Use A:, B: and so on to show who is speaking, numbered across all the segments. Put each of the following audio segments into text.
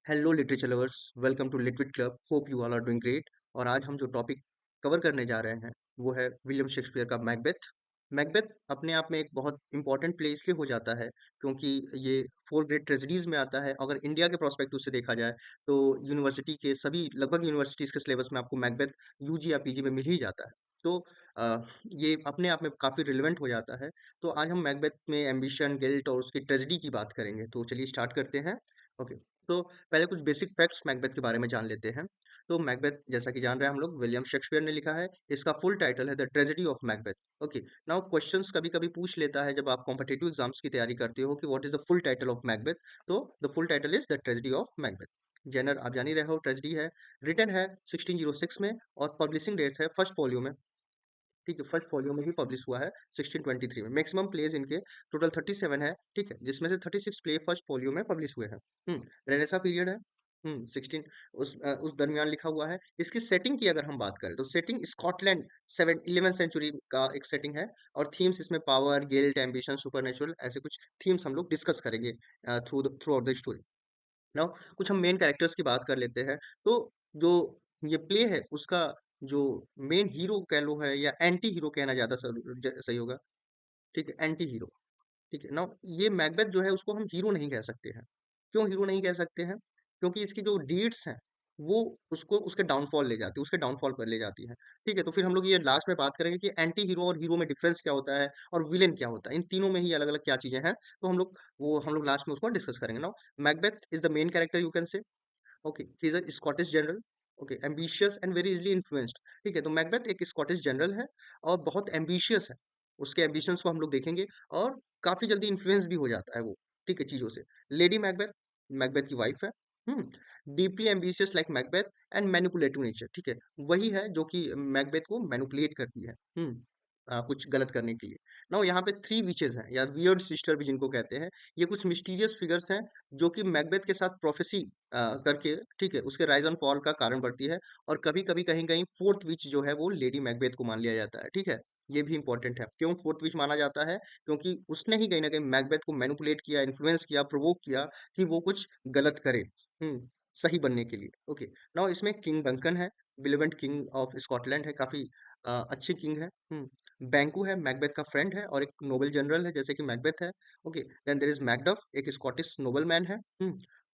A: Hello literature lovers, welcome to LitWit club. Hope you all are doing great. और आज हम जो topic cover करने जा रहे हैं वो है विलियम शेक्सपियर का मैकबेथ। मैकबेथ अपने आप में एक बहुत इंपॉर्टेंट प्ले इसलिए हो जाता है क्योंकि ये फोर ग्रेट ट्रेजेडीज में आता है। अगर इंडिया के प्रोस्पेक्टिव से देखा जाए तो यूनिवर्सिटी के सभी लगभग यूनिवर्सिटीज के सिलेबस में आपको मैकबेथ यूजी या पीजी में मिल ही जाता है। तो अ, ये अपने आप में काफी रिलेवेंट हो जाता है। तो आज हम मैकबेथ में एम्बिशन, गिल्ट और उसकी ट्रेजेडी की बात करेंगे। तो चलिए स्टार्ट करते हैं। ओके। तो पहले कुछ बेसिक फैक्ट्स मैकबेथ के बारे में जान लेते हैं। तो मैकबेथ जैसा कि जान रहे हैं हम लोग, विलियम शेक्सपियर ने लिखा है। इसका फुल टाइटल है the tragedy of Macbeth. Okay. Now questions कभी कभी पूछ लेता है जब आप कॉम्पिटिटिव एग्जाम्स की तैयारी करते हो कि what is the full title of Macbeth. तो the full title is the tragedy of Macbeth. Genre आप जान ही रहे हो, ट्रेजेडी है। रिटन है 1606 में और पब्लिशिंग डेट है फर्स्ट वॉल्यूम में। ठीक है, फर्स्ट वॉल्यूम में ही पब्लिश हुआ है 1623 में। मैक्सिमम प्लेज इनके टोटल 37 है। ठीक है, जिसमें से 36 प्ले फर्स्ट वॉल्यूम में पब्लिश हुए हैं। रेनेसा पीरियड है। 16 उस दरमियान लिखा हुआ है। इसकी सेटिंग की अगर हम बात करें तो सेटिंग स्कॉटलैंड 11th सेंचुरी का एक सेटिंग है। और थीम्स इसमें पावर, गिल्ट, एम्बिशन, सुपरनेचुरल, ऐसे कुछ थीम्स हम लोग डिस्कस करेंगे through out the story. Now कुछ हम मेन कैरेक्टर्स की बात कर लेते हैं। तो जो ये प्ले है उसका जो मेन हीरो कह लो है या एंटी हीरो कहना ज्यादा सही होगा। ठीक है, एंटी हीरो। ठीक है ना। ये मैकबेथ जो है उसको हम हीरो नहीं कह सकते हैं। क्यों हीरो नहीं कह सकते हैं? क्योंकि इसकी जो डीड्स हैं वो उसको उसके डाउनफॉल ले जाती है, उसके डाउनफॉल पर ले जाती है। ठीक है, तो फिर हम लोग ये लास्ट में बात करेंगे कि एंटी हीरो और हीरो में डिफरेंस क्या होता है और विलेन क्या होता है, इन तीनों में ही अलग अलग क्या चीजें हैं। तो हम लोग लास्ट में उसको डिस्कस करेंगे ना। Macbeth is the main character, you can say. Okay, he is a Scottish general. Okay, ambitious and very easily influenced. ठीक है, तो मैकबेथ एक स्कॉटिश जनरल है और बहुत एम्बिशियस है। उसके एम्बिशंस को हम लोग देखेंगे और काफी जल्दी इन्फ्लुएंस भी हो जाता है वो। ठीक है, चीजों से। लेडी मैकबेथ मैकबेथ की वाइफ है। Deeply ambitious like Macbeth and manipulative nature. ठीक है, वही है जो कि मैकबेथ को मैनिपुलेट करती है। कुछ गलत करने के लिए। नाउ यहाँ पे थ्री विचेस हैं या वियर्ड सिस्टर भी जिनको कहते हैं। ये कुछ मिस्टीरियस फिगर्स हैं जो कि मैकबेथ के साथ प्रोफेसी करके, ठीक है, उसके राइज एंड फॉल का कारण बनती है। और कभी कभी कहीं कहीं फोर्थ विच जो है वो लेडी मैकबेथ को मान लिया जाता है। ठीक है, ये भी इंपॉर्टेंट है। क्यों फोर्थ विच माना जाता है? क्योंकि उसने ही कहीं ना कहीं मैकबेथ को मैनिपुलेट किया, इन्फ्लुएंस किया, प्रोवोक किया कि वो कुछ गलत करे, सही बनने के लिए। ओके। नाउ इसमें किंग डंकन है, बिलीवेंट किंग ऑफ स्कॉटलैंड है, काफी अच्छे किंग है। बैंकू है, मैकबेथ का फ्रेंड है और एक नोबल जनरल है जैसे कि मैकबेथ है। Okay. Then there is Macduff, एक स्कॉटिश नोबल मैन है।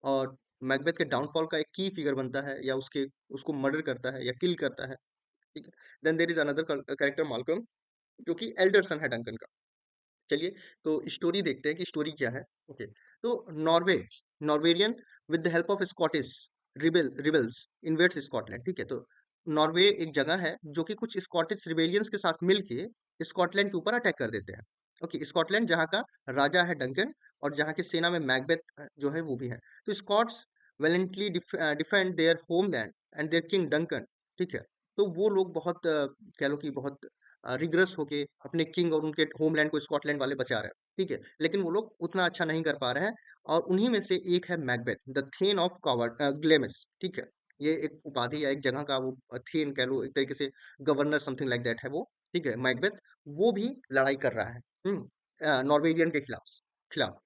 A: और मैकबेथ के डाउनफॉल का एक की फिगर बनता है या उसके उसको मर्डर करता है या किल करता है। ठीक है। Then there is another character Malcolm, जो कि एल्डर सन है डंकन का। चलिए, तो स्टोरी देखते हैं कि स्टोरी क्या है। ओके। तो Norway Norwegian with the help of Scottish rebels invades Scotland. ठीक है, तो नॉर्वे एक जगह है जो कि कुछ स्कॉटिश रिबेलियंस के साथ मिलके स्कॉटलैंड के ऊपर अटैक कर देते हैं। ओके, स्कॉटलैंड जहाँ का राजा है डंकन और जहाँ की सेना में मैकबेथ जो है वो भी है। तो Scots valiantly defend their homeland and their king Duncan. ठीक है, तो वो लोग बहुत कह लो कि बहुत रिग्रेस होके अपने किंग और उनके होमलैंड को स्कॉटलैंड वाले बचा रहे हैं। ठीक है, लेकिन वो लोग उतना अच्छा नहीं कर पा रहे हैं। और उन्हीं में से एक है मैकबेथ, द थेन ऑफ कॉवर्ड ग्लेमिस। ठीक है, ये एक उपाधि या एक जगह का वो थेन कह लो, एक तरीके से गवर्नर समथिंग लाइक दैट है वो। ठीक है, मैकबेथ वो भी लड़ाई कर रहा है नॉर्वेजियन के खिलाफ खिलाफ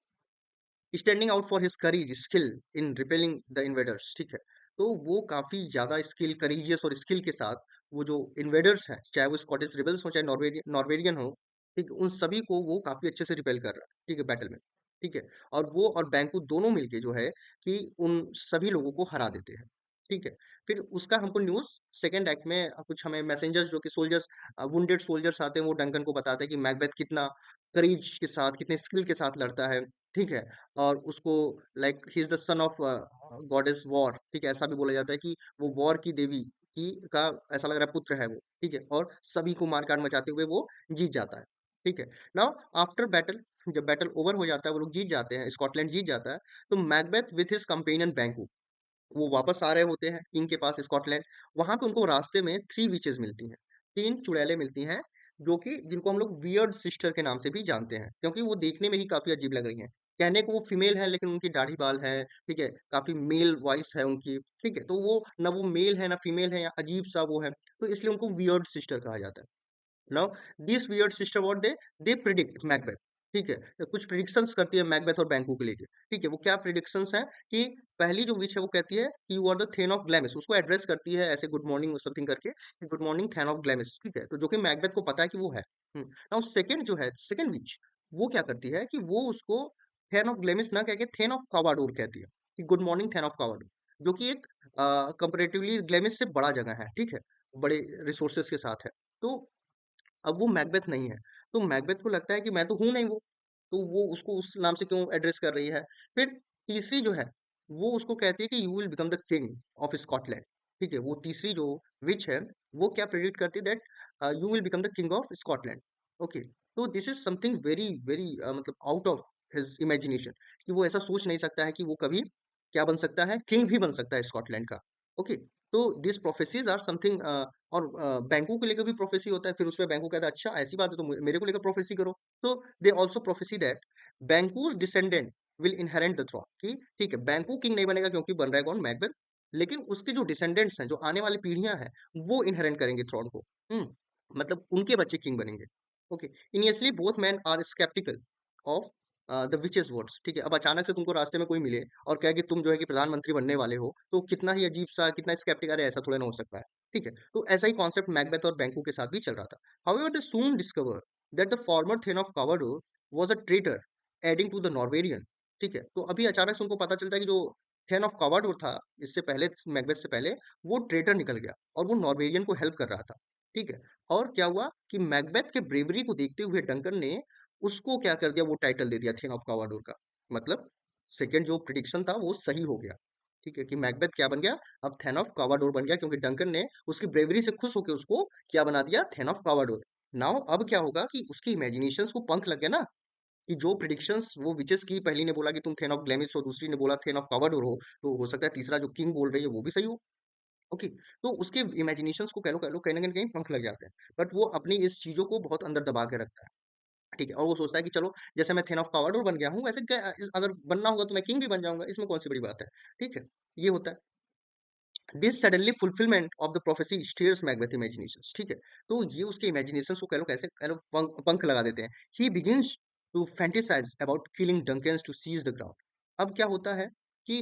A: standing out for his courage skill in repelling the invaders. ठीक है, तो वो काफी ज्यादा स्किल, करेजियस और स्किल के साथ वो जो इन्वेडर्स हैं, चाहे वो स्कॉटिश रिबल्स हो चाहे नॉर्वेरियन नॉर्वेरियन हो, ठीक है, उन सभी को वो काफी अच्छे से रिपेल कर रहा है। ठीक है, बैटल में। ठीक है, और वो और बैंकू दोनों मिलके जो है कि उन सभी लोगों को हरा देते हैं। ठीक है, फिर उसका हमको न्यूज सेकेंड एक्ट में कुछ हमें मैसेंजर्स जो कि सोल्जर्स, वुंडेड सोल्जर्स आते हैं, वो डंकन को बताते हैं कि मैकबेथ कितना करेज के साथ, कितने स्किल के साथ लड़ता है। ठीक है, और उसको like he is the son of goddess war. ठीक है, ऐसा भी बोला जाता है कि वो वॉर की देवी की का ऐसा लग रहा है पुत्र है वो। ठीक है, और सभी को मारकाट मचाते हुए वो जीत जाता है। ठीक है। नाउ आफ्टर बैटल, जब बैटल ओवर हो जाता है, वो लोग जीत जाते हैं, स्कॉटलैंड जीत जाता है। तो मैकबेथ विथ हिज कंपेनियन बैंकू वो वापस आ रहे होते हैं किंग के पास स्कॉटलैंड। वहां पे उनको रास्ते में थ्री विचेस मिलती हैं, तीन चुड़ैलें मिलती हैं, जो कि जिनको हम लोग वियर्ड सिस्टर के नाम से भी जानते हैं क्योंकि वो देखने में ही काफी अजीब लग रही हैं। कहने को वो फीमेल है लेकिन उनकी दाढ़ी बाल है। ठीक है, काफी मेल वॉइस है उनकी। ठीक है, तो वो ना वो मेल है ना फीमेल है, या अजीब सा वो है, तो इसलिए उनको वियर्ड सिस्टर कहा जाता है। Now this weird sister what they predict Macbeth. ठीक है? तो कुछ प्रेडिक्शंस करती है मैकबेथ और बैंकू को लेके, ठीक है? वो क्या प्रेडिक्शंस हैं कि पहली जो विच है वो कहती है कि you are the thane of Glamis, उसको एड्रेस करती है ऐसे गुड मॉर्निंग समथिंग करके, कि गुड मॉर्निंग थेन ऑफ ग्लैमिस, ठीक है? तो जो कि मैकबेथ को पता है कि वो है। नाउ सेकंड जो है, सेकंड विच, वो क्या करती है कि वो उसको थेन ऑफ ग्लैमिस ना कह के थेन ऑफ कावाडोर कहती है, कि गुड मॉर्निंग थेन ऑफ कावाडोर, जो कि एक कंपैरेटिवली ग्लैमिस से बड़ा जगह है, ठीक है? बड़े रिसोर्सेज के साथ है। तो अब वो मैकबेथ नहीं है, तो मैकबेथ को लगता है कि मैं तो हूँ नहीं वो, तो वो उसको उस नाम से क्यों एड्रेस कर रही है। फिर तीसरी जो है, वो उसको कहती है कि you will become the king of Scotland, ठीक है? वो तीसरी जो विच है, वो क्या प्रेडिक्ट करती है that you will become the king of Scotland. Okay, तो this is something very very मतलब आउट ऑफ हिज इमेजिनेशन, कि वो ऐसा सोच नहीं सकता है कि वो कभी क्या बन सकता है, किंग भी बन सकता है स्कॉटलैंड का। ओके, तो दिस प्रोफेसीज आर समथिंग, और बैंकों को लेकर भी प्रोफेसी होता है, फिर उसमें बैंकों कहता है अच्छा ऐसी बात है तो मेरे को लेकर प्रोफेसी करो। तो they also prophecy that Banquo's descendant will inherit the throne, कि ठीक है बैंकू किंग नहीं बनेगा क्योंकि बन रहा है कौन, मैकबेथ, लेकिन उसके जो डिसेंडेंट्स हैं, जो आने वाली पीढ़ियां हैं, वो इनहेरिट करेंगे थ्रोन को। मतलब उनके बच्चे किंग बनेंगे। Okay, initially both man are skeptical of the witches words, ठीक है? अब अचानक से तुमको रास्ते में कोई मिले और कहे कि तुम जो है कि प्रधानमंत्री बनने वाले हो, तो कितना ही अजीब सा, कितना स्केप्टिक, अरे ऐसा थोड़ा ना हो सकता है, ठीक है? तो ऐसा ही कॉन्सेप्ट मैकबेथ और बैंकू के साथ भी चल रहा था। However they soon discover that the former thane of Cawdor was a traitor aiding to the Norwegian, ठीक है? तो अभी अचानक से उनको पता चलता है कि जो थेन ऑफ कावाडोर था, इससे पहले, मैकबेथ से पहले, वो ट्रेटर निकल गया और वो नॉर्वेरियन को हेल्प कर रहा था, ठीक है? और क्या हुआ कि मैकबेथ के ब्रेवरी को देखते हुए डंकन ने उसको क्या कर दिया, वो टाइटल दे दिया थेन ऑफ कावाडोर का। मतलब सेकंड जो प्रिडिक्शन था वो सही हो गया, ठीक है? कि मैकबेथ क्या बन गया, अब थेन ऑफ कावाडोर बन गया, क्योंकि डंकन ने उसकी ब्रेवरी से खुश होकर उसको क्या बना दिया, थेन ऑफ कावाडोर। नाउ अब क्या होगा कि उसकी इमेजिनेशंस को पंख लग गया ना, कि जो प्रिडिक्शंस वो विचेस की, पहली ने बोला कि तुम थेन ऑफ ग्लेमिस हो, दूसरी ने बोला थेन ऑफ कावाडोर हो, तो हो सकता है तीसरा जो किंग बोल रही है वो भी सही हो। ओके, तो उसके इमेजिनेशंस को कह लो कहीं ना कहीं पंख लग जाते हैं, बट वो अपनी इस चीजों को बहुत अंदर दबा के रखता है, ठीक है? और वो सोचता है कि चलो, जैसे मैं थेन ऑफ पावाडोर बन गया हूँ, वैसे अगर बनना होगा तो मैं किंग भी बन जाऊंगा, इसमें कौन सी बड़ी बात है, ठीक है? ये होता है। This suddenly fulfilment of the prophecy stairs Macbeth imaginations, ठीक है? तो ये उसके इमेजिनेशंस को कह लो पंख लगा देते हैं। He begins to fantasise about killing Duncan's to seize the ground. अब क्या होता है कि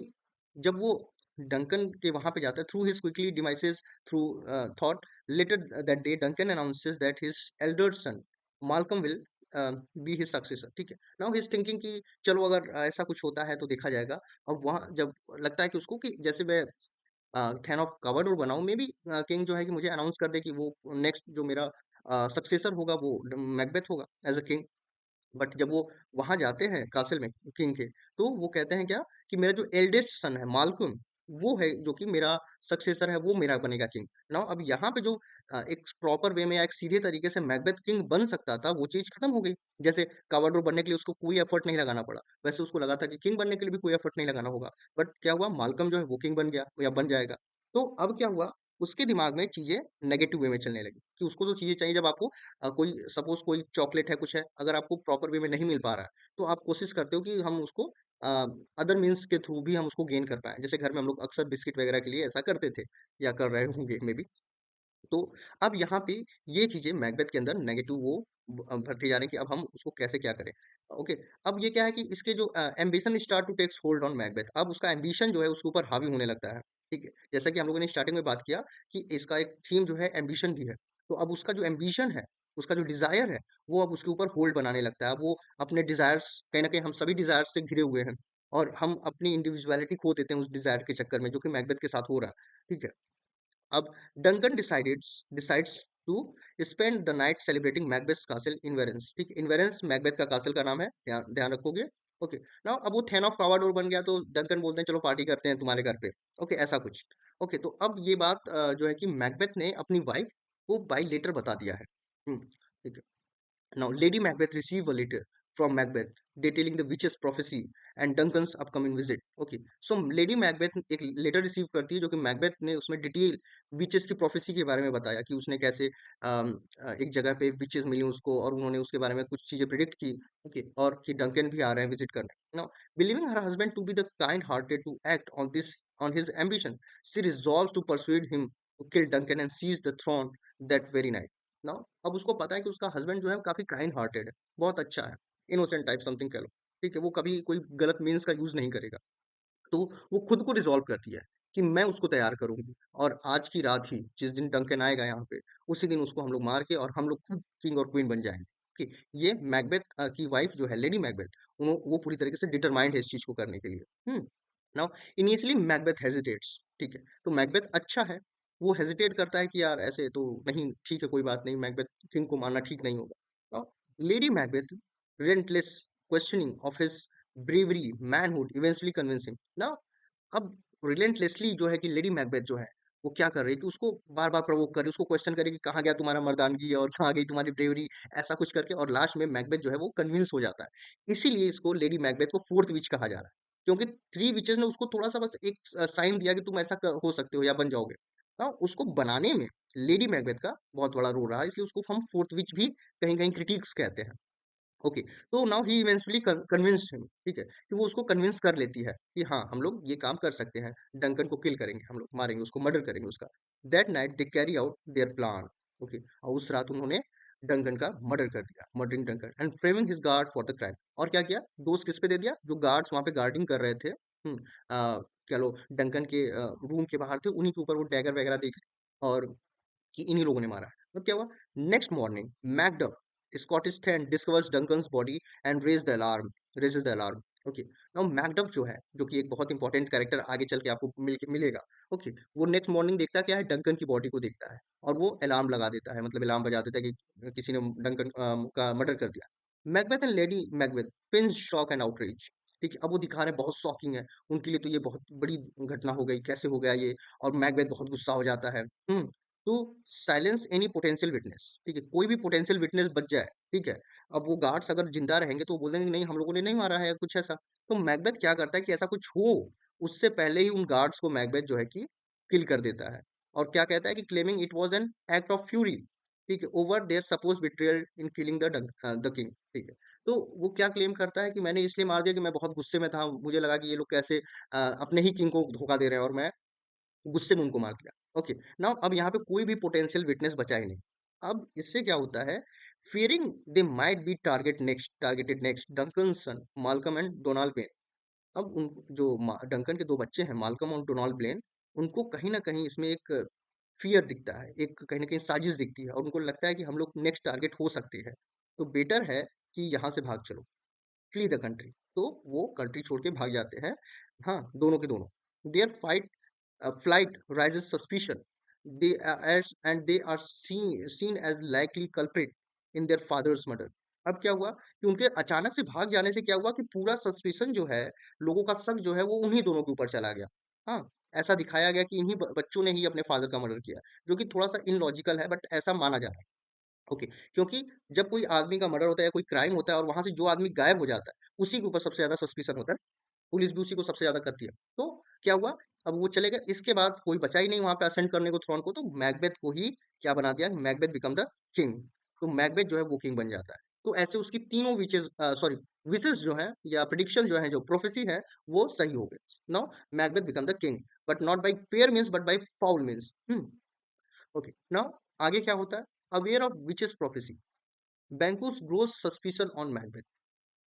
A: जब वो डंकन के वहां पे जाता है, through his quickly demises, through thought, later that day Duncan announces that his elder son Malcolm will be his successor, ठीक है? नाउ ही इज थिंकिंग कि चलो अगर ऐसा कुछ होता है तो देखा जाएगा। अब वहां जब लगता है कि उसको कि जैसे मैं थैन ऑफ कवर्ड और बनाऊं, मे बी किंग जो है कि मुझे अनाउंस कर दे कि वो नेक्स्ट जो मेरा सक्सेसर होगा वो मैकबेथ होगा एज अ किंग। बट जब वो वहां जाते हैं कासिल में किंग के, तो वो कहते हैं क्या, कि मेरा जो एल्डेस्ट सन है मालकुम, वो है जो कि मेरा सक्सेसर है, वो मेरा बनेगा किंग। नाउ अब यहाँ पे जो एक प्रॉपर वे में या एक सीधे तरीके से मैकबेथ किंग बन सकता था, वो चीज खत्म हो गई। जैसे कावाडोर बनने के लिए उसको कोई एफर्ट नहीं लगाना पड़ा, वैसे उसको लगा था कि किंग बनने के लिए भी कोई एफर्ट नहीं लगाना होगा। बट क्या हुआ, मालकम जो है वो किंग बन गया या बन जाएगा। तो अब क्या हुआ, उसके दिमाग में चीजें नेगेटिव वे में चलने लगी, कि उसको तो चीजें चाहिए, जब आपको कोई सपोज कोई चॉकलेट है, कुछ है, अगर आपको प्रॉपर वे में नहीं मिल पा रहा है, तो आप कोशिश करते हो कि हम उसको अदर मीन्स के थ्रू भी हम उसको गेन कर पाए। जैसे घर में हम लोग अक्सर बिस्किट वगैरह के लिए ऐसा करते थे, या कर रहे होंगे मे बी। तो अब यहाँ पे ये चीजें मैकबेथ के अंदर नेगेटिव वो भरती जा रही हैं, कि अब हम उसको कैसे क्या करें। ओके, अब ये क्या है कि इसके जो ambition start to takes hold on Macbeth, अब उसका एम्बिशन जो है उसके ऊपर हावी होने लगता है, ठीक है? जैसा कि हम लोगों ने स्टार्टिंग में बात किया कि इसका एक थीम जो है एम्बिशन भी है, तो अब उसका जो एम्बिशन है, उसका जो डिजायर है, वो अब उसके ऊपर होल्ड बनाने लगता है। अब वो अपने डिजायर्स, कहीं ना कहीं हम सभी डिजायर्स से घिरे हुए हैं, और हम अपनी इंडिविजुअलिटी खो देते हैं उस डिजायर के चक्कर में, जो कि मैकबेथ के साथ हो रहा है, ठीक है? अब Duncan decides to spend the night celebrating Macbeth castle Inverness, ठीक है? इनवेरेंस मैकबेथ का कासल का नाम है, ध्यान ध्यान रखोगे। ओके, नाउ अब वो थैन ऑफ कावाडोर बन गया, तो डंकन बोलते हैं चलो पार्टी करते हैं तुम्हारे घर पे। ओके, ऐसा कुछ। ओके, तो अब ये बात जो है कि मैकबेथ ने अपनी वाइफ को बाई लेटर बता दिया है। ठीक है। Now, Lady Macbeth received a letter from Macbeth detailing the witch's prophecy and Duncan's upcoming visit. Okay, so Lady Macbeth एक लेटर रिसीव करती है, जो कि मैकबेथ ने उसमें डिटेल विचेस की प्रोफेसी के बारे में बताया, कि उसने कैसे एक जगह पे विचेस मिली उसको, और उन्होंने उसके बारे में कुछ चीजें प्रिडिक्ट की। ओके, और कि डंकन भी आ रहे हैं विजिट करने। Now believing her husband to be the kind hearted to act on his ambition, she resolves to persuade him to kill Duncan and seize the throne that very night. Now अब उसको पता है कि उसका husband जो है काफी kind hearted है, बहुत अच्छा है, इनोसेंट टाइप समथिंग कह लो, ठीक है? वो कभी कोई गलत मीन्स का यूज़ नहीं करेगा। तो वो खुद को रिज़ॉल्व करती है कि मैं उसको तैयार करूँगी और आज की रात ही जिस दिन डंकन आएगा यहाँ पे, उसी दिन उसको हम लोग मार के और हम लोग खुद किंग और क्वीन बन जाएँगे। कि ये मैकबेथ की वाइफ़ जो है लेडी मैकबेथ, वो पूरी तरीके से डिटरमाइंड है इस चीज़ को करने के लिए। नाउ इनिशियली मैकबेथ हेजिटेट्स, ठीक है? तो मैकबेथ अच्छा है, वो हेजिटेट करता है कि यार ऐसे तो नहीं, ठीक है कोई बात नहीं, मैकबेथ किंग को मारना ठीक नहीं होगा। Now lady Macbeth relentless questioning of his bravery, manhood, eventually convincing. Now अब रिलेंटलेसली जो है कि लेडी मैकबेथ जो है वो क्या कर रही है कि उसको बार बार प्रोवोक कर रही है, उसको क्वेश्चन करे कि कहाँ गया तुम्हारा मर्दानगी और कहाँ गई तुम्हारी ब्रेवरी, ऐसा कुछ करके, और लास्ट में मैकबेथ जो है वो कन्विंस हो जाता है। इसीलिए इसको लेडी मैकबेथ को फोर्थ विच कहा जा रहा है, क्योंकि थ्री विचेस ने उसको थोड़ा सा बस एक साइन दिया कि तुम ऐसा हो सकते हो या बन जाओगे। हाँ, उसको बनाने में लेडी मैकबेथ का बहुत बड़ा रोल रहा, इसलिए उसको हम फोर्थ विच भी कहीं कहीं क्रिटिक्स कहते हैं। ओके, तो now he eventually convinced him, ठीक है, कि वो उसको कन्विंस कर लेती है कि हाँ हम लोग ये काम कर सकते हैं, डंकन को किल करेंगे, हम लोग मारेंगे उसको, मर्डर करेंगे उसका। That night they carry out their plan. Okay, और उस रात उन्होंने डंकन का मर्डर कर दिया, murdering Duncan and framing his guard for the crime. और क्या किया, दोष किस पे दे दिया, जो गार्ड्स वहां पे गार्डिंग कर रहे थे, कह लो डंकन के रूम के बाहर थे, उन्हीं के ऊपर वो डैगर वगैरह देख, और कि इन्हीं लोगों ने मारा है। तो क्या हुआ, next morning Macduff Scottish thane discovers Duncan's body and raises the alarm. Okay, now Macduff जो है, जो कि एक बहुत इंपॉर्टेंट कैरेक्टर आगे चल के आपको मिलेगा। ओके, वो नेक्स्ट मॉर्निंग देखता क्या है, डंकन की बॉडी को देखता है और वो अलार्म लगा देता है, मतलब अलार्म बजा देता है कि किसी ने डंकन का मर्डर कर दिया। Macbeth and lady Macbeth pins shock and outreach, ठीक है, अब वो दिखा रहे हैं बहुत शॉकिंग है उनके लिए, तो ये बहुत बड़ी घटना हो गई, कैसे हो गया ये, और मैकबेथ बहुत गुस्सा हो जाता है। To silence any potential witness, ठीक है, कोई भी पोटेंशियल विटनेस बच जाए, ठीक है। अब वो गार्ड्स अगर जिंदा रहेंगे तो वो बोलेंगे नहीं हम लोगों ने नहीं मारा है या कुछ ऐसा। तो मैकबेथ क्या करता है कि ऐसा कुछ हो उससे पहले ही उन गार्ड्स को मैकबेथ जो है कि किल कर देता है, और क्या कहता है कि claiming it was an act of fury, ठीक है, over there suppose betrayal in killing the king, ठीक है। तो वो क्या क्लेम करता है कि मैंने इसलिए मार दिया कि मैं बहुत गुस्से में था, मुझे लगा कि ये लोग कैसे अपने ही किंग को धोखा दे रहे हैं, और मैं गुस्से में उनको मार दिया। ओके, नाउ अब यहाँ पे कोई भी पोटेंशियल विटनेस बचा ही नहीं। अब इससे क्या होता है, fearing they might be targeted next, Duncan son Malcolm and Donalbain. अब उन जो डंकन के दो बच्चे हैं माल्कम और डोनाल्ड ब्लेन, उनको कहीं ना कहीं इसमें एक फियर दिखता है, एक कहीं ना कहीं साजिश दिखती है, और उनको लगता है कि हम लोग नेक्स्ट टारगेट हो सकते हैं, तो बेटर है कि यहाँ से भाग चलो, फ्ली द कंट्री। तो वो कंट्री छोड़ के भाग जाते हैं, हाँ दोनों के दोनों। Their flight raises suspicion. They are seen as likely culprit in their father's murder. अब क्या हुआ कि उनके अचानक से भाग जाने से क्या हुआ कि पूरा सस्पिशन जो है, लोगों का शक जो है वो उन्हीं दोनों के ऊपर चला गया। हाँ, ऐसा दिखाया गया कि इन्हीं बच्चों ने ही अपने फादर का मर्डर किया, जो कि थोड़ा सा इनलॉजिकल है, बट ऐसा माना जा रहा है। ओके, क्योंकि जब कोई आदमी का मर्डर होता है या कोई क्राइम होता है और वहां से जो आदमी गायब हो जाता है उसी के ऊपर सबसे ज्यादा सस्पिशन होता है, पुलिस भी उसी को सबसे ज्यादा करती है। तो क्या हुआ, अब वो चले गए, इसके बाद कोई बचा ही नहीं वहां पे असेंड करने को थ्रोन को, तो मैकबेथ को ही क्या बना दिया, मैकबेथ बिकम द किंग। तो मैकबेथ जो है वो किंग बन जाता है। तो ऐसे उसकी तीनों विचेस, सॉरी, विशेष जो है या प्रिडिक्शन जो है, जो प्रोफेसी है, वो सही हो गई। Now Macbeth become the king, but not by fair means but by foul means. Okay, now आगे क्या होता है, aware of witches prophecy, Banquo grows suspicion on Macbeth.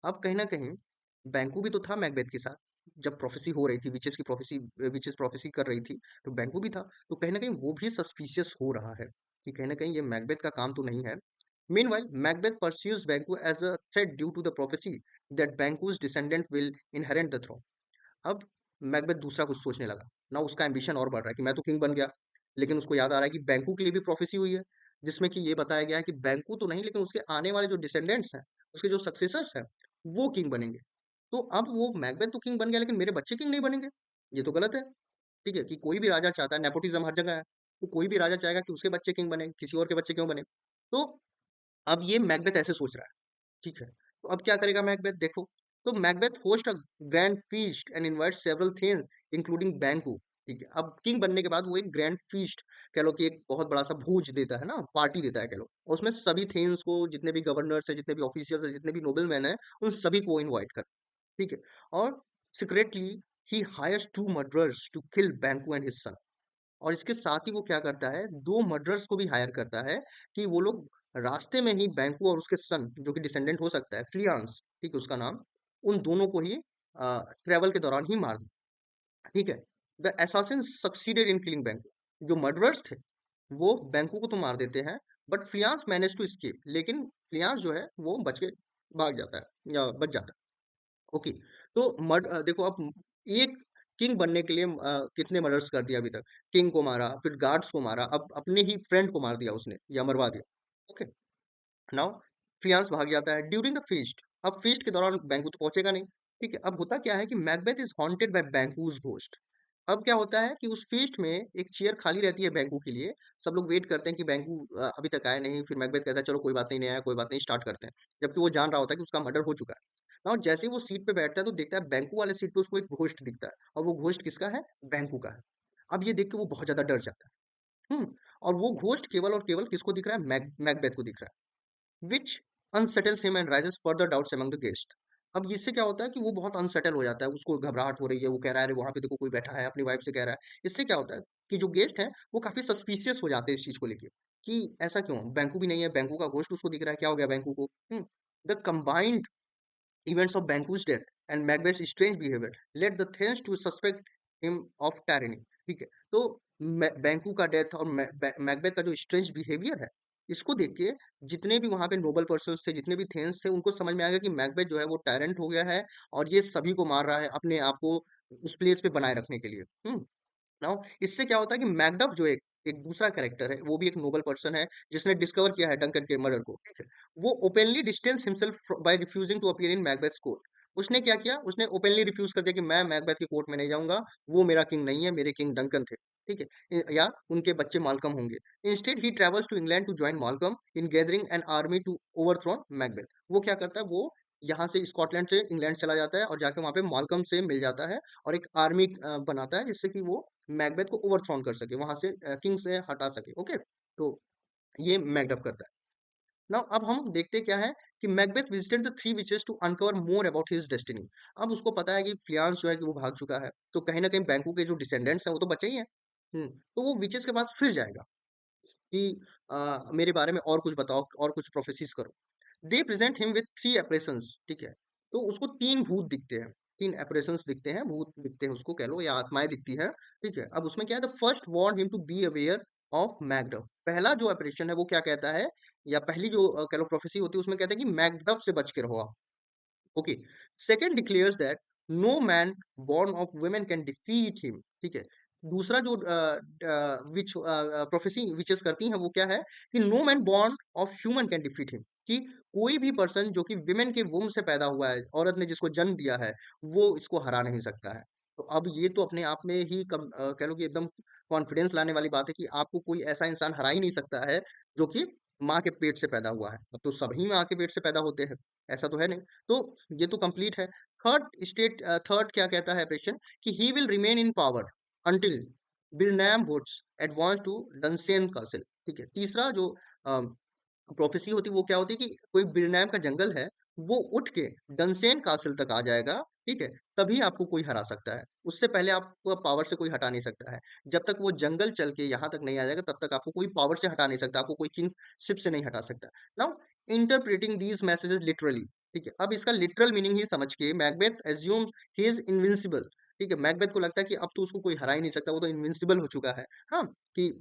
A: अब कहीं ना कहीं बैंकू भी तो था मैकबेथ के साथ, जब प्रोफेसी हो रही थी, विचेस प्रोफेसी कर रही थी, तो बैंकू भी था, तो कहीं ना कहीं वो भी सस्पिशियस हो रहा है कि कहीं ना कहीं ये मैकबेथ का काम तो नहीं है। Meanwhile, Macbeth pursues Banquo as a threat due to the prophecy that Banquo's descendant will inherit the throne. अब मैकबेथ दूसरा कुछ सोचने लगा ना, उसका एम्बिशन और बढ़ रहा है कि मैं तो किंग बन गया, लेकिन उसको याद आ रहा है कि बैंकू के लिए भी प्रोफेसी हुई है, जिसमें कि ये बताया गया है कि बैंकू तो नहीं लेकिन उसके आने वाले जो डिसेंडेंट्स हैं, उसके जो सक्सेसर्स हैं, वो किंग बनेंगे। तो अब वो मैकबेथ तो किंग बन गया लेकिन मेरे बच्चे किंग नहीं बनेंगे, ये तो गलत है। ठीक है, कि कोई भी राजा चाहता है, नेपोटिज्म हर जगह है, तो कोई भी राजा चाहेगा कि उसके बच्चे किंग बने, किसी और के बच्चे क्यों बने। तो अब ये मैकबेथ ऐसे सोच रहा है, ठीक है। तो अब क्या करेगा मैकबेथ, देखो, तो Macbeth host a grand feast and invite several things including Banquo, ठीक है। अब किंग बनने के बाद वो एक ग्रैंड फीस्ट, कह लो कि एक बहुत बड़ा सा भोज देता है ना, पार्टी देता है कह लो, और उसमें सभी थेन्स को, जितने भी गवर्नर्स है, जितने भी ऑफिशियल्स है, जितने भी नोबलमैन है, उन सभी को इनवाइट कर, ठीक है। और सीक्रेटली ही hires two murderers to kill Banquo and his son. और इसके साथ ही वो क्या करता है, दो मर्डरर्स को भी हायर करता है कि वो लोग रास्ते में ही बैंकू और उसके सन, जो कि डिसेंडेंट हो सकता है, फ्लियांस, ठीक है, उसका नाम, उन दोनों को ही ट्रेवल के दौरान ही मार दिया। ठीक है, the assassin succeeded in killing Banquo. जो मर्डरर्स थे वो बैंकू को तो मार देते हैं, बट फ्लियांस मैनेज टू एस्केप। लेकिन फ्लियांस जो है वो बच के भाग जाता है या बच जाता है। ओके, तो देखो अब एक किंग बनने के लिए कितने मर्डर्स कर दिया अभी तक। किंग को मारा, फिर गार्ड्स को मारा, अब अपने ही फ्रेंड को मार दिया उसने या मरवा दिया। ओके, नाउ फ्रियांस भाग जाता है ड्यूरिंग द फीस्ट। अब फीस्ट के दौरान बैंकू तो पहुंचेगा नहीं। ठीक है, अब होता क्या है कि Macbeth is haunted by Banquo's ghost. अब क्या होता है कि उस फीस्ट में एक चेयर खाली रहती है बैंकू के लिए। सब लोग वेट करते हैं कि बैंकू अभी तक आया नहीं। फिर मैकबेथ कहता है चलो कोई बात नहीं, नहीं आया कोई बात नहीं, स्टार्ट करते हैं। जबकि वो जान रहा होता है कि उसका मर्डर हो चुका है। ना जैसे ही वो सीट पे बैठता है तो देखता है बैंकू वाले सीट पे उसको एक घोस्ट दिखता है, और वो घोस्ट किसका है? बैंकू का है। अब ये देख के वो बहुत ज्यादा डर जाता है। और वो घोस्ट केवल और केवल किसको दिख रहा है? मैकबेथ को दिख रहा है, which unsettles him and raises further doubts among the guest. अब इससे क्या होता है कि वो बहुत अनसेटल हो जाता है, उसको घबराहट हो रही है, वो कह रहा है अरे वहां पे देखो कोई बैठा है, अपनी वाइफ से कह रहा है। इससे क्या होता है कि जो गेस्ट हैं वो काफी सस्पिशियस हो जाते हैं इस चीज को लेके, कि ऐसा क्यों, बैंकू भी नहीं है, बैंकू का घोस्ट उसको दिख रहा है, क्या हो गया बैंकू को। The combined events of Banquo's death and Macbeth's strange behavior led the Thanes to suspect him of tyranny। ठीक है, तो बैंकू का डेथ और मैकबेथ का जो स्ट्रेंज बिहेवियर है, इसको देख के जितने भी वहां पे नोबल पर्सन्स थे, जितने भी थेन्स थे, उनको समझ में आ गया कि मैकबेथ जो है वो टायरेंट हो गया है, और ये सभी को मार रहा है अपने आप को उस प्लेस पे बनाए रखने के लिए। नाउ इससे क्या होता है कि मैकडफ जो एक एक दूसरा कैरेक्टर है, वो भी एक नोबल पर्सन है जिसने डिस्कवर किया है डंकन के मर्डर को। ठीक है, वो openly distance himself by refusing to appear in Macbeth court. उसने क्या किया? उसने ओपनली रिफ्यूज कर दिया कि मैं मैकबेथ की कोर्ट में नहीं जाऊंगा, वो मेरा किंग नहीं है, मेरे किंग डंकन थे। ठीक है, या उनके बच्चे मालकम होंगे। Instead he travels to England to join Malcolm in gathering an army to overthrown Macbeth. वो क्या करता है, वो यहाँ से स्कॉटलैंड से इंग्लैंड चला जाता है और जाके वहां पे मालकम से मिल जाता है, और एक आर्मी बनाता है जिससे कि वो मैकबेथ को ओवरथ्रोन कर सके, वहां से किंग से हटा सके। ओके, तो ये मैकडफ करता है। नाउ अब हम देखते क्या है कि Macbeth visited the three witches to uncover more about his destiny. अब उसको पता है कि फ्लियांस जो है कि वो भाग चुका है, तो कहीं ना कहीं बैंकू के जो डिसेंडेंट्स हैं वो तो बचे ही हैं। तो वो विचेस के पास फिर जाएगा कि मेरे बारे में और कुछ बताओ, और कुछ प्रोफेसीज करो। They present him with three apparitions. ठीक है, तो उसको तीन भूत दिखते हैं, तीन एपरेशंस दिखते हैं, भूत दिखते हैं उसको कह लो, या आत्माएं दिखती हैं। ठीक है, अब उसमें क्या है, the first warn him to be aware of Macduff. पहला जो ऑपरेशन है वो क्या कहता है, या पहली जो कह लो प्रोफेसी होती है, उसमें कहता है कि मैकडफ से बच के रहो आप। Okay, second declares that no man born of women can defeat him. ठीक है, दूसरा जो विच प्रोफेसी विचेस करती हैं वो क्या है कि no man born of human can defeat him, कि कोई भी पर्सन जो कि विमेन के वुम से पैदा हुआ है, औरत ने जिसको जन्म दिया है, वो इसको हरा नहीं सकता है। तो अब ये तो अपने आप में ही कह लो कि एकदम कॉन्फिडेंस लाने वाली बात है कि आपको कोई ऐसा इंसान हरा ही नहीं सकता है जो कि माँ के पेट से पैदा हुआ है। अब तो सभी माँ के पेट से पैदा होते हैं, ऐसा तो है नहीं। तो ये तो कंप्लीट है। थर्ड क्या कहता है ऑपरेशन, कि he will remain in power until Birnam woods advance to Dunsinane castle. ठीक है, तीसरा जो प्रोफेसी होती है वो क्या होती है कि कोई बिरनैम का जंगल है, वो उठ के डनसेन कासिल तक आ जाएगा। ठीक है, तभी आपको कोई हरा सकता है, उससे पहले आपको पावर से कोई हटा नहीं सकता है। जब तक वो जंगल चल के यहाँ तक नहीं आ जाएगा तब तक आपको कोई पावर से हटा नहीं सकता, आपको कोई किंगशिप से नहीं हटा सकता। Now interpreting these messages literally. ठीक है, अब इसका लिटरल मीनिंग ही समझ के Macbeth assumes he is invincible. ठीक है, मैकबेथ को लगता है कि अब तो उसको कोई हरा ही नहीं सकता, वो तो इनविंसिबल हो चुका है। हाँ, कि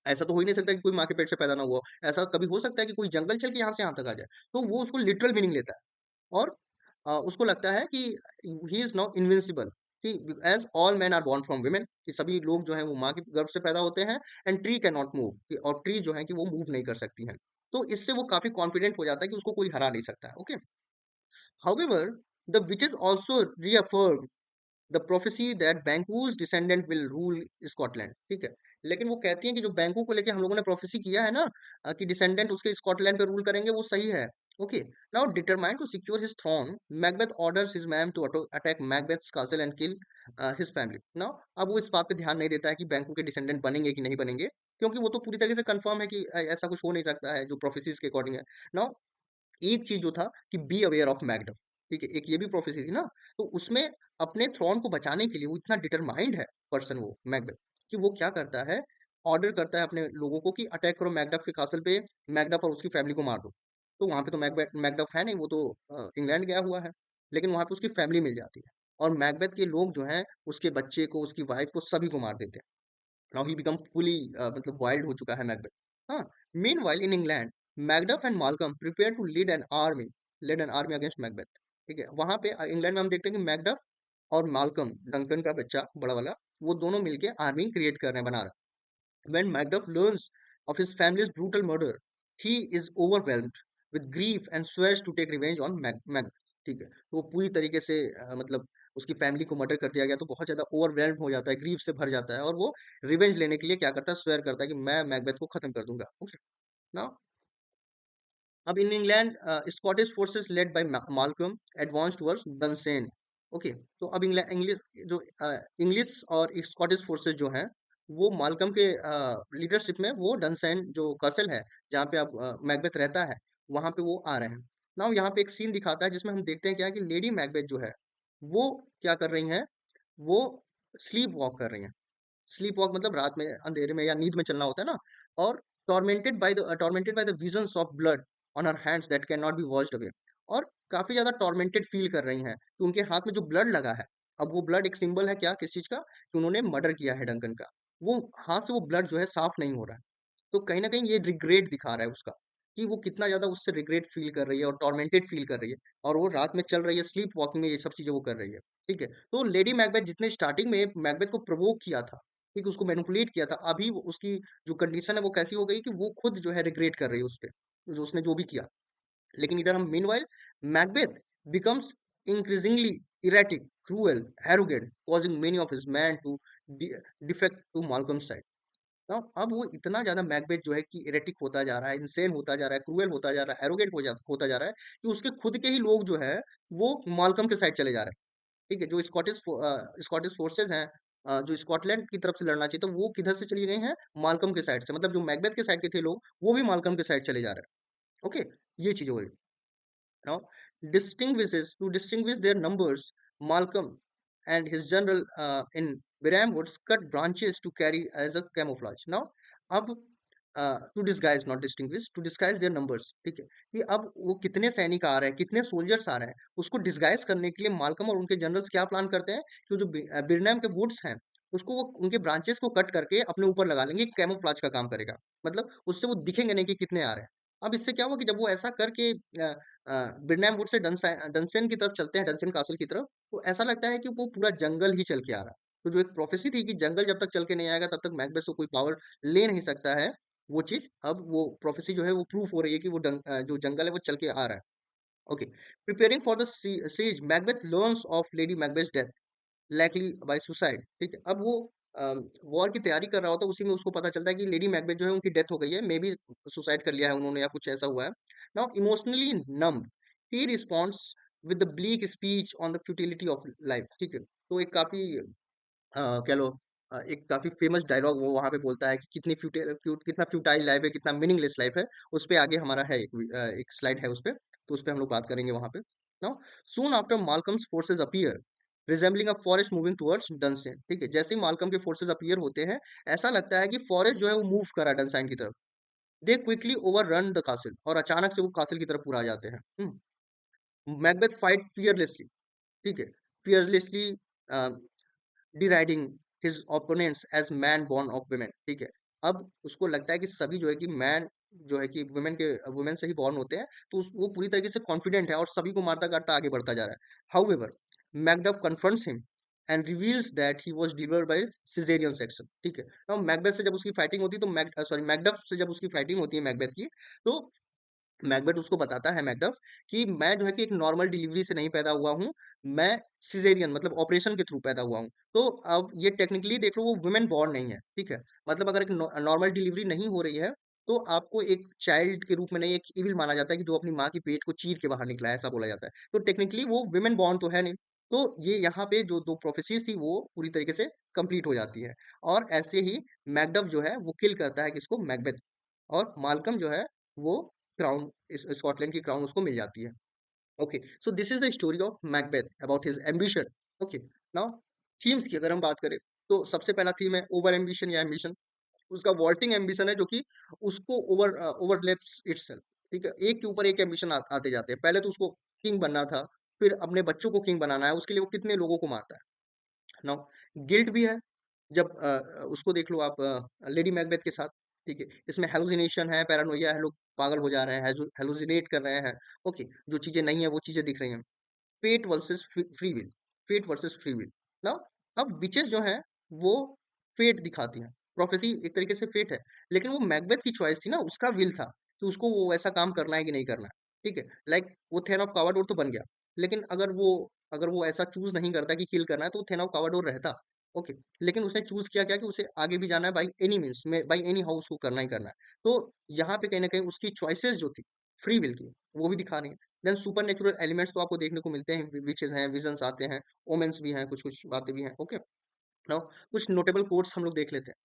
A: ऐसा तो हो ही नहीं सकता कि कोई माँ के पेट से पैदा ना हुआ हो। ऐसा कभी हो सकता है कि कोई जंगल चल के यहाँ से यहाँ तक आ जाए। तो वो उसको लिटरल मीनिंग लेता है, और उसको लगता है कि ही इज नाउ इनविंसिबल, कि as all man are born from women, कि सभी लोग जो हैं वो माँ के गर्भ से पैदा होते हैं। And tree can not move, और ट्री जो है कि वो मूव नहीं कर सकती हैं। तो इससे वो काफी कॉन्फिडेंट हो जाता है कि उसको कोई हरा नहीं सकता है। Okay, however the witches also reaffirm the prophecy that Banquo's descendant will rule Scotland. ठीक है, लेकिन वो कहती हैं कि जो बैंकू को लेके हम लोगों ने प्रोफेसी किया है ना, कि डिसेंडेंट उसके स्कॉटलैंड पे रूल करेंगे, वो सही है। Okay, now determined to secure his throne Macbeth orders his man to attack Macbeth's castle and kill his family. Now अब वो इस बात पे ध्यान नहीं देता है कि बैंकू के डिसेंडेंट बनेंगे कि नहीं बनेंगे, क्योंकि वो तो पूरी तरीके से कंफर्म है कि ऐसा कुछ हो नहीं सकता है जो प्रोफेसीज के अकॉर्डिंग है। नाउ एक चीज जो था कि बी अवेयर ऑफ मैकडफ। ठीक है, एक ये भी प्रोफेसी थी ना, तो उसमें अपने थ्रोन को बचाने के लिए वो इतना डिटरमाइंड है पर्सन, वो मैकडफ, कि वो क्या करता है, ऑर्डर करता है अपने लोगों को कि अटैक करो मैकडफ के कासल पे, मैकडफ और उसकी फैमिली को मार दो। तो वहां पे तो मैकबेथ है नहीं, वो तो इंग्लैंड गया हुआ है, लेकिन वहां पे उसकी फैमिली मिल जाती है। और मैकबेथ के लोग जो हैं उसके बच्चे को, उसकी वाइफ को, सभी को मार देते हैं। नाउ ही बिकम फुली मतलब वाइल्ड हो चुका है मैकबेथ। हाँ, meanwhile in England, Macduff and Malcolm prepare to lead an army against Macbeth. ठीक है, वहां पे इंग्लैंड में हम देखते हैं कि मैकडफ और माल्कम, डंकन का बच्चा बड़ा वाला, वो दोनों मिलके आर्मी क्रिएट कर रहे हैं, बना रहे हैं। When Macduff learns of his family's brutal murder, he is overwhelmed with grief and swears to take revenge on Macbeth। ठीक है, तो वो पूरी तरीके से मतलब उसकी फैमिली को मर्डर कर दिया गया, तो बहुत ज्यादा ओवरवेल्म हो जाता है, ग्रीफ से भर जाता है, और वो रिवेंज लेने के लिए क्या करता है, स्वेयर करता है कि मैं मैकबेथ को खत्म कर दूंगा। ओके, नाउ अब in England Scottish forces led by Malcolm advance towards Dunsinane. Okay, तो अब इंग्लिश जो इंग्लिश और स्कॉटिश फोर्सेस जो हैं, वो माल्कम के लीडरशिप में वो डनसेन जो कसल है, जहाँ पे अब मैकबेथ रहता है, वहां पे वो आ रहे हैं। नाउ यहाँ पे एक सीन दिखाता है जिसमें हम देखते हैं क्या कि लेडी मैकबेथ जो है वो क्या कर रही हैं, वो स्लीप वॉक कर रही हैं। स्लीप वॉक मतलब रात में अंधेरे में या नींद में चलना होता है ना। और tormented by the visions of blood on her hands that can not be washed away. और काफी ज्यादा टॉर्मेंटेड फील कर रही हैं कि उनके हाथ में जो ब्लड लगा है, अब वो ब्लड एक सिंबल है क्या, किस चीज का, कि उन्होंने मर्डर किया है डंकन का। वो हाथ से वो ब्लड जो है साफ नहीं हो रहा है। तो कहीं न कहीं ये रिग्रेट दिखा रहा है उसका, कि वो कितना ज़्यादा उससे रिग्रेट फ़ील कर रही है और टॉर्मेंटेड फ़ील कर रही है, और वो रात में चल रही है, स्लीप वॉकिंग में ये सब चीज़ें वो कर रही है, ठीक है? तो लेडी मैकबेथ जिसने स्टार्टिंग में मैकबेथ को प्रोवोक किया था, ठीक है? उसको मैनिपुलेट किया था, अभी वो उसकी जो कंडीशन है वो कैसी हो गई कि वो खुद जो है रिग्रेट कर रही है उसपे, जो उसने जो भी किया। लेकिन इधर हम meanwhile Macbeth becomes increasingly erratic, cruel, arrogant, causing many of his men to de defect to Malcolm's side। अब वो इतना ज्यादा मैकबेथ जो है कि इरेटिक होता जा रहा है, इंसेन होता जा रहा है, क्रूएल होता जा रहा है, एरोगेंट होता जा रहा है, कि उसके खुद के ही लोग जो है वो माल्कम के साइड चले जा रहे हैं। ठीक है, जो स्कॉटिश फोर्सेस हैं, जो स्कॉटलैंड की तरफ से लड़ना चाहिए, तो वो किधर से चली गई हैं, माल्कम के साइड से। मतलब जो मैकबेथ के साइड के थे लोग, वो भी माल्कम के साइड चले जा रहे हैं। ओके, ये चीज हो रही है। Now, to distinguish their numbers, Malcolm and his general in Biram Woods cut branches to carry as a camouflage. Now, अब to disguise not distinguish, to disguise their numbers. ठीक है, कि अब वो कितने सैनिक आ रहे हैं, कितने सोल्जर्स आ रहे हैं, उसको डिस्गाइज करने के लिए मालकम और उनके जनरल्स क्या प्लान करते हैं कि वो जो बिरनैम के वुड्स हैं, उसको वो उनके ब्रांचेस को कट करके अपने ऊपर लगा लेंगे, कैमोफ्लाज का काम करेगा। मतलब उससे वो दिखेंगे नहीं कि कितने आ रहे हैं। अब इससे क्या हुआ कि जब वो ऐसा करके बिरनैम वुड से डनसेन की तरफ चलते हैं, डनसेन कासल की तरफ, तो ऐसा लगता है कि वो पूरा जंगल ही चल के आ रहा है। तो जो एक प्रोफेसी थी कि जंगल जब तक चल के नहीं आएगा तब तक मैकबेथ से कोई पावर ले नहीं सकता है, वो चीज अब वो प्रोफेसी जो है वो प्रूफ हो रही है कि वो जो जंगल है वो चल के आ रहा है। Okay, preparing for the siege, Macbeth learns of lady Macbeth death, likely bye suicide. ठीक है, अब वो वॉर की तैयारी कर रहा होता है, उसी में उसको पता चलता है कि लेडी मैकबेथ जो है उनकी डेथ हो गई है, मे बी सुसाइड कर लिया है उन्होंने या कुछ ऐसा हुआ है। Now emotionally numbed, he responds with the bleak speech on the futility of life. ठीक है, तो एक काफी कह लो एक काफी फेमस डायलॉग वो वहां पे बोलता है कि कितना फ्यूटाइल लाइफ है, कितना मीनिंगलेस लाइफ है। उस पे आगे हमारा है एक स्लाइड है उस पे, तो उस पे हम लोग बात करेंगे वहां पे। Now soon after Malcolm's forces appear resembling a forest moving towards Dunsinane. ठीक है, जैसे ही मालकम के फोर्सेस अपीयर होते हैं, ऐसा लगता है कि फॉरेस्ट जो है वो मूव कर रहा है डनसाइन की तरफ। दे क्विकली ओवर रन द कासिल, और अचानक से वो कासिल की तरफ पूरा आ जाते हैं। Macbeth fight fearlessly. ठीक है, fearlessly deriding his opponents as man born of women. ठीक है, अब उसको लगता है कि सभी जो है कि मैन जो है कि वुमेन से ही बॉर्न होते हैं, तो वो पूरी तरीके से कॉन्फिडेंट है और सभी को मारता काटता आगे बढ़ता जा रहा है। However, Macduff confronts him and reveals that he was delivered by caesarean section. ठीक है, अब मैकबेथ से जब उसकी फाइटिंग होती है, तो मैकडफ से जब उसकी फाइटिंग होती है मैकबेथ की, तो मैकबेथ उसको बताता है, मैकडफ, कि मैं जो है कि एक नॉर्मल डिलीवरी से नहीं पैदा हुआ हूँ, मैं सिजेरियन मतलब ऑपरेशन के थ्रू पैदा हुआ हूँ। तो अब ये टेक्निकली देख लो वो वुमेन बॉर्न नहीं है। ठीक है, मतलब अगर एक नॉर्मल डिलीवरी नहीं हो रही है, तो आपको एक चाइल्ड के रूप में नहीं, एक इविल माना जाता है कि जो अपनी माँ की पेट को चीर के बाहर निकला है, ऐसा बोला जाता है। तो टेक्निकली वो वुमेन बॉर्न तो है नहीं। तो ये यहाँ पे जो दो प्रोफेसीज थी वो पूरी तरीके से कंप्लीट हो जाती है। और ऐसे ही मैकडफ जो है वो किल करता है किसको, मैकबेथ। और मालकम जो है वो क्राउन, स्कॉटलैंड की क्राउन उसको मिल जाती है। Okay, so this is the story of Macbeth about his ambition. Okay, now themes की अगर हम बात करें, तो सबसे पहला थीम है ओवर एम्बिशन या एम्बिशन। उसका वॉल्टिंग एम्बिशन है जो कि उसको ओवरलैप्स इटसेल्फ। ठीक है? एक के ऊपर एक एम्बिशन आते जाते हैं। पहले तो उसको किंग बनना था, फिर अपने बच्चों को किंग बनाना है, उसके लिए वो कितने लोगों को मारता है। नाउ गिल्ट भी है, जब उसको देख लो आप लेडी मैकबेथ के साथ, ठीक है? इसमें हैलुसिनेशन है, पैरानोइया है, लोग पागल हो जा रहे हैं, हैलुसिनेट कर रहे हैं, ओके, जो चीज़ें नहीं है वो चीज़ें दिख रही हैं। Fate versus free will, fate versus free will. Now अब विचेस जो हैं वो फेट दिखाती हैं, प्रोफेसी एक तरीके से फेट है, लेकिन वो मैकबेथ की चॉइस थी ना, उसका विल था कि उसको वो ऐसा काम करना है कि नहीं करना है, ठीक है? लाइक वो थेन ऑफ कावाडोर तो बन गया, लेकिन अगर वो ऐसा चूज नहीं करता कि किल करना है तो थेन ऑफ कावाडोर रहता, ओके। लेकिन उसने चूज किया क्या कि उसे आगे भी जाना है, बाई एनी मीन्स में, बाई एनी हाउ उसको करना ही करना है। तो यहाँ पे कहीं ना कहीं उसकी चॉइसेस जो थी फ्री विल की, वो भी दिखा रही है। देन सुपरनेचुरल एलिमेंट्स तो आपको देखने को मिलते हैं, विचेस हैं, विजन्स आते हैं, ओमेन्स भी हैं, कुछ कुछ बातें भी हैं, ओके। नाउ कुछ नोटेबल कोट्स हम लोग देख लेते हैं,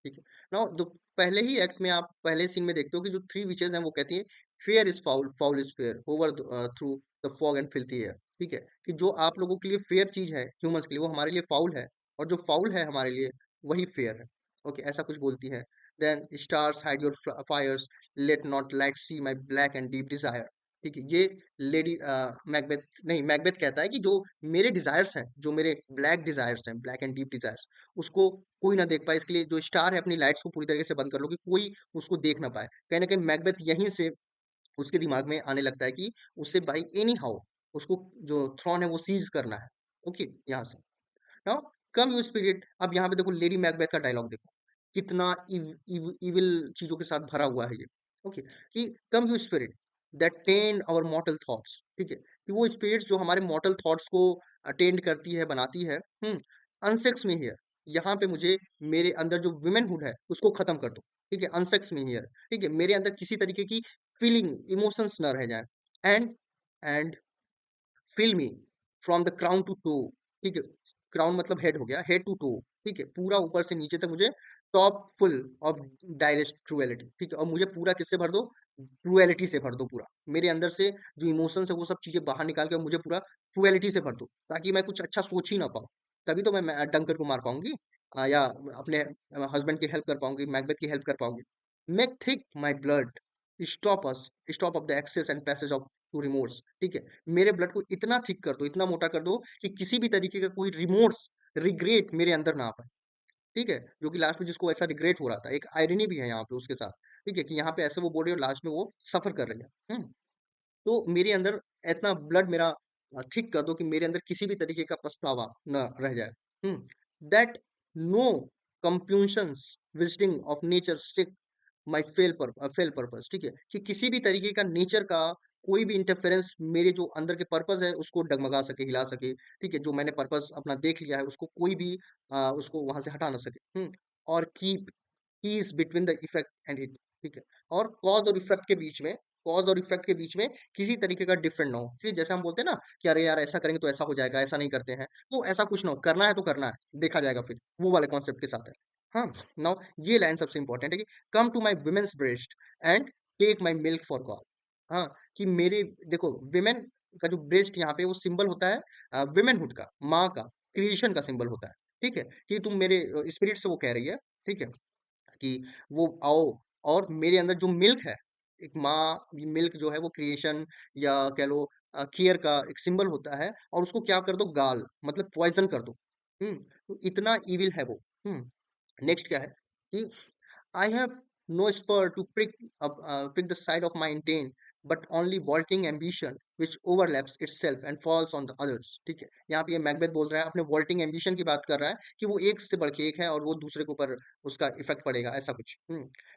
A: ठीक है? नाउ जो पहले ही एक्ट में, आप पहले सीन में देखते हो कि जो थ्री विचेस हैं वो कहती है, fair is foul, foul is fair, over through the fog and filthy air, ठीक है? कि जो आप लोगों के लिए फेयर चीज है ह्यूमंस के लिए, वो हमारे लिए फाउल है, और जो फाउल है हमारे लिए वही फेयर है, ओके, ऐसा कुछ बोलती है। Then stars hide your fires, let not light see my black and deep desires, ठीक है? ये लेडी मैकबेथ, नहीं, मैकबेथ कहता है कि जो मेरे डिजायर्स हैं, जो मेरे ब्लैक डिजायर्स हैं, ब्लैक एंड डीप डिजायर्स, उसको कोई ना देख पाए, इसके लिए जो स्टार है अपनी लाइट्स को पूरी तरीके से बंद कर लो कि कोई उसको देख ना पाए। कहीं ना कहीं मैकबेथ यहीं से उसके दिमाग में आने लगता है कि उसे बाई एनी हाउ उसको जो थ्रॉन है वो सीज करना है, ओके, यहाँ से। नाउ कम यू स्पिरिट, अब यहाँ पे देखो लेडी मैकबेथ का डायलॉग देखो, कितना इविल चीजों के साथ भरा हुआ है ये, ओके। कि come you spirit that tend our mortal thoughts, ठीक है? कि वो स्पिरिट्स जो हमारे मॉर्टल थॉट्स को अटेंड करती है, बनाती है, अनसेक्स में हियर, यहाँ पे मुझे मेरे अंदर जो वुमेनहुड है उसको खत्म कर दो, ठीक है? अनसेक्स में हियर, ठीक है? मेरे अंदर किसी तरीके की फीलिंग, इमोशंस ना रह जाए, and fill me from the crown to toe, ठीक है? क्राउन मतलब हेड हो गया, हेड टू टो, ठीक है? पूरा ऊपर से नीचे तक मुझे top full of direct cruelty, ठीक है? और मुझे पूरा किससे भर दो? क्रुएलिटी से भर दो पूरा। मेरे अंदर से जो इमोशंस है वो सब चीजें बाहर निकाल के मुझे पूरा क्रुएलिटी से भर दो, ताकि मैं कुछ अच्छा सोच ही ना पाऊँ। तभी तो मैं डंकर को मार पाऊंगी, या अपने हस्बैंड की हेल्प कर पाऊंगी, मैकबेथ की हेल्प कर पाऊंगी। Make thick my blood, stop us, stop of the access and passage of to remorse, ठीक है? मेरे ब्लड को इतना थिक कर दो, इतना मोटा कर दो कि किसी भी तरीके का कोई रिमोर्स, रिग्रेट मेरे अंदर ना आ पाए, ठीक है? जो कि लास्ट में जिसको ऐसा रिग्रेट हो रहा था, एक आयरनी भी है यहाँ पे उसके साथ, ठीक है? कि यहाँ पे ऐसे वो बोल रही है और लास्ट में वो सफर कर रही है, तो मेरे अंदर इतना ब्लड मेरा थिक कर दो कि मेरे अंदर किसी भी तरीके का पछतावा न रह जाए, that no compunctions visiting of nature shake my fell purpose, ठीक है? कि किसी भी तरीके का नेचर का कोई भी इंटरफेरेंस मेरे जो अंदर के पर्पस है उसको डगमगा सके, हिला सके, ठीक है? जो मैंने पर्पस अपना देख लिया है उसको कोई भी उसको वहां से हटा ना सके, और keep peace between the effect and it, ठीक है? और कॉज और इफेक्ट के बीच में, कॉज और इफेक्ट के बीच में किसी तरीके का डिफरेंट ना हो, ठीक है? जैसे हम बोलते हैं ना कि अरे यार ऐसा करेंगे तो ऐसा हो जाएगा, ऐसा नहीं करते हैं, तो ऐसा कुछ ना हो, करना है तो करना है, देखा जाएगा फिर, वो वाले कॉन्सेप्ट के साथ है। हाँ, नाउ ये लाइन सबसे इंपॉर्टेंट है कि come to my women's breast and take my milk for god. हाँ, कि मेरे, देखो, विमेन का जो ब्रेस्ट यहाँ पे वो सिंबल होता है विमेनहुड का, माँ का, क्रिएशन का सिंबल होता है, ठीक है? कि तुम मेरे स्पिरिट से वो कह रही है, ठीक है? कि वो आओ और मेरे अंदर जो मिल्क है, एक माँ मिल्क जो है वो क्रिएशन या कह लो केयर का एक सिंबल होता है, और उसको क्या कर दो? गाल मतलब पॉइजन कर दो। तो इतना इविल है वो। नेक्स्ट क्या है कि I have no spur to prick the side of my intent, but only vaulting ambition which overlaps itself and falls on the others. ठीक है? यहाँ पे ये मैकबेथ बोल रहा है, अपने वॉल्टिंग एम्बिशन की बात कर रहा है कि वो एक से बढ़ के एक है और वो दूसरे के ऊपर उसका इफेक्ट पड़ेगा, ऐसा कुछ।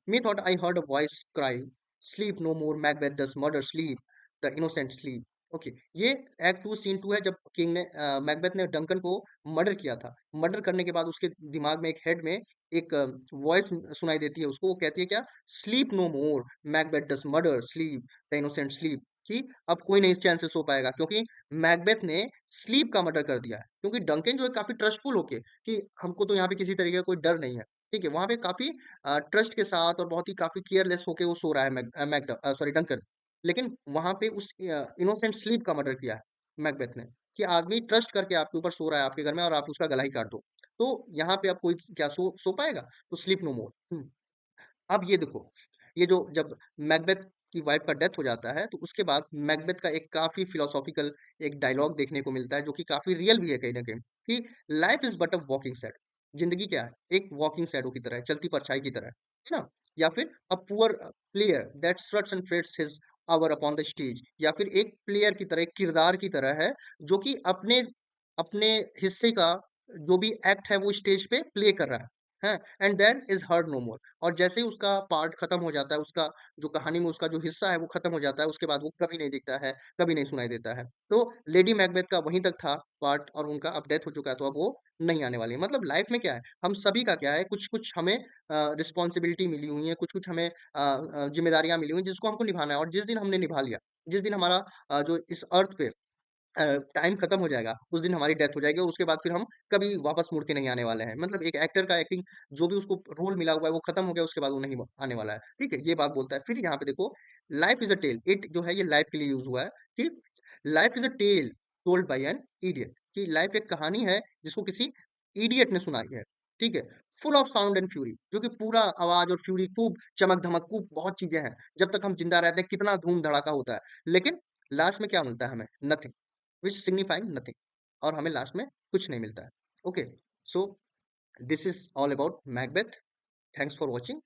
A: Me thought I heard a voice cry, sleep no more, Macbeth does murder sleep, the innocent sleep. Okay, ये एक्ट टू सीन टू है, जब किंग ने मैकबेथ ने डंकन को मर्डर किया था। मर्डर करने के बाद उसके दिमाग में, एक हेड में एक वॉइस सुनाई देती है उसको, वो कहती है क्या? Sleep no more, Macbeth does murder sleep, the innocent sleep. कि अब कोई नहीं चैन से सो पाएगा, क्योंकि मैकबेथ ने स्लीप का मर्डर कर दिया है। क्योंकि डंकन जो है काफी ट्रस्टफुल होके कि हमको तो यहाँ पे किसी तरीके का कोई डर नहीं है, ठीक है? वहां पे काफी ट्रस्ट के साथ और बहुत ही काफी केयरलेस होके वो सो रहा है, सॉरी, डंकन। लेकिन वहां पे उस इनोसेंट स्लीप का मर्डर किया है मैकबेथ ने, कि आदमी ट्रस्ट करके आपके ऊपर सो रहा है आपके घर में और आप उसका गला ही काट दो। तो यहाँ पे अब कोई क्या सो पाएगा? तो स्लीप नो मोर। अब ये देखो, ये जो जब मैकबेथ की वाइफ का डेथ हो जाता है, तो उसके बाद मैकबेथ का एक काफ़ी फिलोसॉफिकल एक डायलॉग देखने को मिलता है, जो कि काफ़ी रियल भी है कहीं न कहीं, कि life is but a walking shadow. ज़िंदगी क्या है? एक वॉकिंग शैडो की तरह है, चलती परछाई की तरह है ना? या फिर a poor player that struts and frets his hour upon the stage, या फिर एक प्लेयर की तरह, एक किरदार की तरह है, जो कि अपने अपने हिस्से का जो भी एक्ट है वो स्टेज पे प्ले कर रहा है, and then is heard no more. और जैसे ही उसका पार्ट खत्म हो जाता है, उसका जो कहानी में उसका जो हिस्सा है वो खत्म हो जाता है, उसके बाद वो कभी नहीं दिखता है, कभी नहीं सुनाई देता है। तो लेडी मैकबेथ का वहीं तक था पार्ट, और उनका अब डेथ हो चुका है, तो अब वो नहीं आने वाली है। मतलब लाइफ में क्या है, हम सभी का क्या है, कुछ कुछ हमें रिस्पॉन्सिबिलिटी मिली हुई है, कुछ कुछ हमें जिम्मेदारियां मिली हुई हैं, जिसको हमको निभाना है। और जिस दिन हमने निभा लिया, जिस दिन हमारा जो इस अर्थ पे टाइम खत्म हो जाएगा, उस दिन हमारी डेथ हो जाएगी, और उसके बाद फिर हम कभी वापस मुड़ के नहीं आने वाले हैं। मतलब एक एक्टर का एक्टिंग, जो भी उसको रोल मिला हुआ है वो खत्म हो गया, उसके बाद वो नहीं आने वाला है। ठीक है, ये बात बोलता है। फिर यहाँ पे देखो, life is a tale, it जो है ये लाइफ के लिए यूज हुआ है। ठीक, life is a tale told by an idiot, कि लाइफ एक कहानी है जिसको किसी इडियट ने सुनाई है। ठीक है, full of sound and fury, जो कि पूरा आवाज और फ्यूरी, खूब चमक धमक, खूब बहुत चीजें हैं। जब तक हम जिंदा रहते हैं कितना धूम धड़ाका होता है, लेकिन लास्ट में क्या मिलता है हमें? नथिंग, which signifying nothing, और हमें लास्ट में कुछ नहीं मिलता है। Okay, so this is all about Macbeth. Thanks for watching.